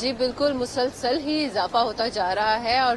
جی بالکل، مسلسل ہی اضافہ ہوتا جا رہا ہے اور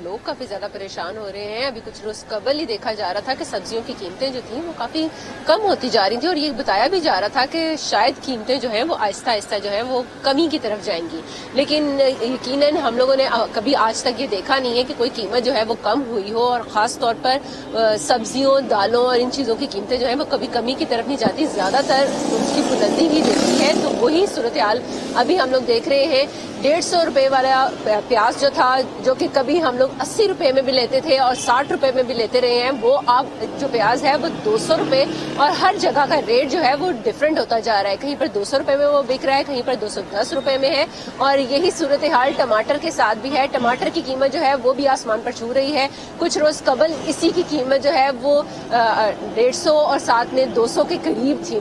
لوگ کافی زیادہ پریشان ہو رہے ہیں۔ ابھی کچھ روز قبل ہی دیکھا جا رہا تھا کہ سبزیوں کی قیمتیں جو تھیں وہ کافی کم ہوتی جا رہی تھیں اور یہ بتایا بھی جا رہا تھا کہ شاید قیمتیں جو ہیں وہ آہستہ آہستہ جو ہیں وہ کمی کی طرف جائیں گی، لیکن یقیناً ہم لوگوں نے کبھی آج تک یہ دیکھا نہیں ہے کہ کوئی قیمت جو ہے وہ کم ہوئی ہو، اور خاص طور پر سبزیوں، دالوں اور ان چیزوں کی قیمتیں جو ہیں وہ کبھی کمی کی طرف نہیں جاتی، زیادہ تر اس کی بلندی ہی دیتی ہے۔ تو وہی صورتحال ابھی ہم لوگ دیکھ رہے ہیں۔ 150 روپے والا پیاز جو تھا، جو کہ کبھی ہم لوگ 80 روپے میں بھی لیتے تھے اور 60 روپے میں بھی لیتے رہے ہیں، وہ اب جو پیاز ہے وہ 200 روپے، اور ہر جگہ کا ریٹ جو ہے وہ ڈفرینٹ ہوتا جا رہا ہے۔ کہیں پر 200 روپے میں وہ بک رہا ہے، کہیں پر 210 روپے میں ہے، اور یہی صورتحال ٹماٹر کے ساتھ بھی ہے۔ ٹماٹر کی قیمت جو ہے وہ بھی آسمان پر چھو رہی ہے۔ کچھ روز قبل اسی کی قیمت جو ہے وہ 150 اور ساتھ میں 200 کے قریب تھی،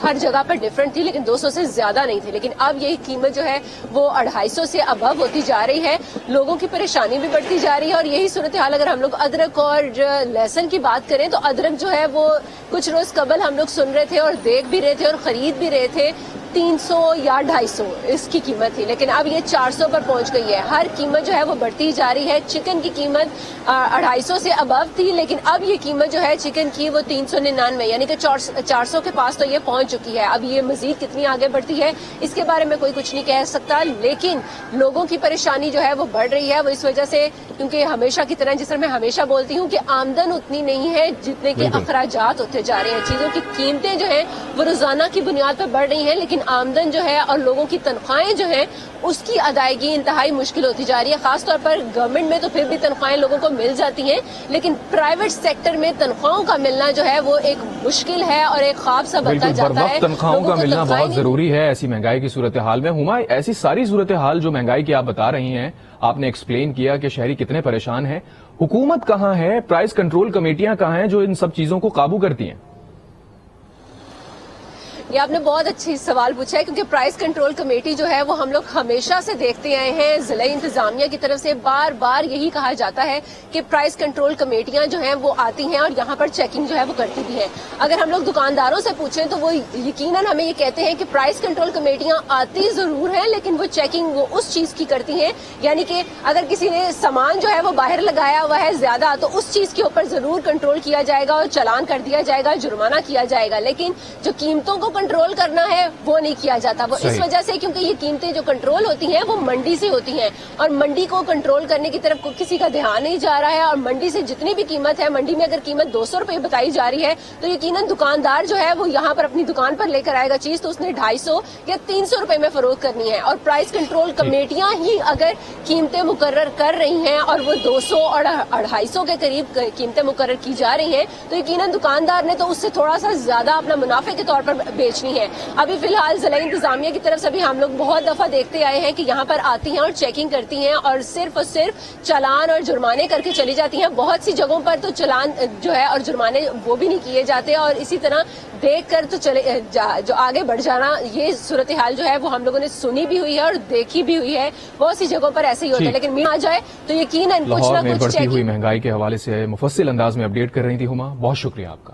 ہر جگہ پر ڈفرینٹ تھی، لیکن 200 سے زیادہ نہیں تھی۔ لیکن اب یہی قیمت جو ہے وہ 250 سے ابو ہوتی جا رہی ہے۔ لوگوں کی پریشانی بھی بڑھتی جا رہی ہے، اور یہی صورتحال اگر ہم لوگ ادرک اور لہسن کی بات کریں تو ادرک جو ہے وہ کچھ روز قبل ہم لوگ سن رہے تھے اور دیکھ بھی رہے تھے اور خرید بھی رہے تھے 300 یا 250 اس کی قیمت تھی، لیکن اب یہ 400 پر پہنچ گئی ہے۔ ہر قیمت جو ہے وہ بڑھتی جا رہی ہے۔ چکن کی قیمت 250 سے ابو تھی، لیکن اب یہ قیمت جو ہے چکن کی وہ 399، یعنی کہ 400 کے پاس تو یہ پہنچ چکی ہے۔ اب یہ مزید کتنی آگے بڑھتی ہے اس کے بارے میں کوئی کچھ نہیں کہہ سکتا، لیکن لوگوں کی پریشانی جو ہے وہ بڑھ رہی ہے۔ وہ اس وجہ سے، کیونکہ ہمیشہ کی طرح جس طرح میں ہمیشہ بولتی ہوں کہ آمدن اتنی نہیں ہے جتنے کے اخراجات ہوتے جا رہے ہیں۔ چیزوں کی قیمتیں جو ہیں وہ روزانہ کی بنیاد پر بڑھ رہی ہیں، لیکن آمدن جو ہے اور لوگوں کی تنخواہیں جو ہیں اس کی ادائیگی انتہائی مشکل ہوتی جا رہی ہے۔ خاص طور پر گورنمنٹ میں تو پھر بھی تنخواہیں لوگوں کو مل جاتی ہیں، لیکن پرائیویٹ سیکٹر میں تنخواہوں کا ملنا جو ہے وہ ایک مشکل ہے اور ایک خواب سا بنتا جاتا ہے۔ تنخواہوں کا ملنا بہت ضروری ہے ایسی مہنگائی کی صورتحال میں۔ ہما، ایسی ساری صورتحال جو مہنگائی کی آپ بتا رہی ہیں، آپ نے ایکسپلین کیا کہ شہری کتنے پریشان ہیں، حکومت کہاں ہے، پرائس کنٹرول کمیٹیاں کہاں ہیں جو ان سب چیزوں کو قابو کرتی ہیں؟ یہ آپ نے بہت اچھی سوال پوچھا ہے، کیونکہ پرائس کنٹرول کمیٹی جو ہے وہ ہم لوگ ہمیشہ سے دیکھتے آئے ہیں۔ ضلعی انتظامیہ کی طرف سے بار بار یہی کہا جاتا ہے کہ پرائس کنٹرول کمیٹیاں جو ہیں وہ آتی ہیں اور یہاں پر چیکنگ جو ہے وہ کرتی بھی ہیں۔ اگر ہم لوگ دکانداروں سے پوچھیں تو وہ یقیناً ہمیں یہ کہتے ہیں کہ پرائس کنٹرول کمیٹیاں آتی ضرور ہیں، لیکن وہ چیکنگ وہ اس چیز کی کرتی ہیں، یعنی کہ اگر کسی نے سامان جو ہے وہ باہر لگایا ہوا ہے زیادہ تو اس چیز کے اوپر ضرور کنٹرول کیا جائے گا اور چلان کر دیا جائے گا، جرمانہ کیا جائے گا، لیکن جو قیمتوں کو کنٹرول کرنا ہے وہ نہیں کیا جاتا۔ وہ اس وجہ سے کیونکہ یہ قیمتیں جو کنٹرول ہوتی ہیں وہ منڈی سے ہوتی ہیں، اور منڈی کو کنٹرول کرنے کی طرف کسی کا دھیان نہیں جا رہا ہے، اور منڈی سے جتنی بھی قیمت ہے، منڈی میں اگر قیمت 200 روپے بتائی جا رہی ہے تو یقیناً دکاندار جو ہے وہ یہاں پر اپنی دکان پر لے کر آئے گا چیز تو اس نے 250 یا 300 روپے میں فروخت کرنی ہے، اور پرائس کنٹرول کمیٹیاں ہی اگر قیمتیں مقرر کر رہی ہیں اور وہ 200 اور 250 کے قریب قیمتیں مقرر کی جا رہی ہیں تو یقیناً دکاندار نے تو اس سے تھوڑا سا زیادہ اپنا منافع کے طور پر بیچنی ہے۔ ابھی فی الحال ضلعی انتظامیہ کی طرف سے بھی ہم لوگ بہت دفعہ دیکھتے آئے ہیں کہ یہاں پر آتی ہیں اور چیکنگ کرتی ہیں اور صرف چلان اور جرمانے کر کے چلی جاتی ہیں۔ بہت سی جگہوں پر تو چلان جو ہے اور جرمانے وہ بھی نہیں کیے جاتے، اور اسی طرح دیکھ کر تو جو آگے بڑھ جانا، یہ صورتحال جو ہے وہ ہم لوگوں نے سنی بھی ہوئی ہے اور دیکھی بھی ہوئی ہے۔ بہت سی جگہوں پر ایسے ہی ہوتا ہے، لیکن آ جائے تو یقیناً کچھ نہ کچھ بڑھتی ہوئی مہنگائی کے حوالے سے مفصل انداز میں اپڈیٹ کر رہی تھی ہما، بہت شکریہ آپ کا۔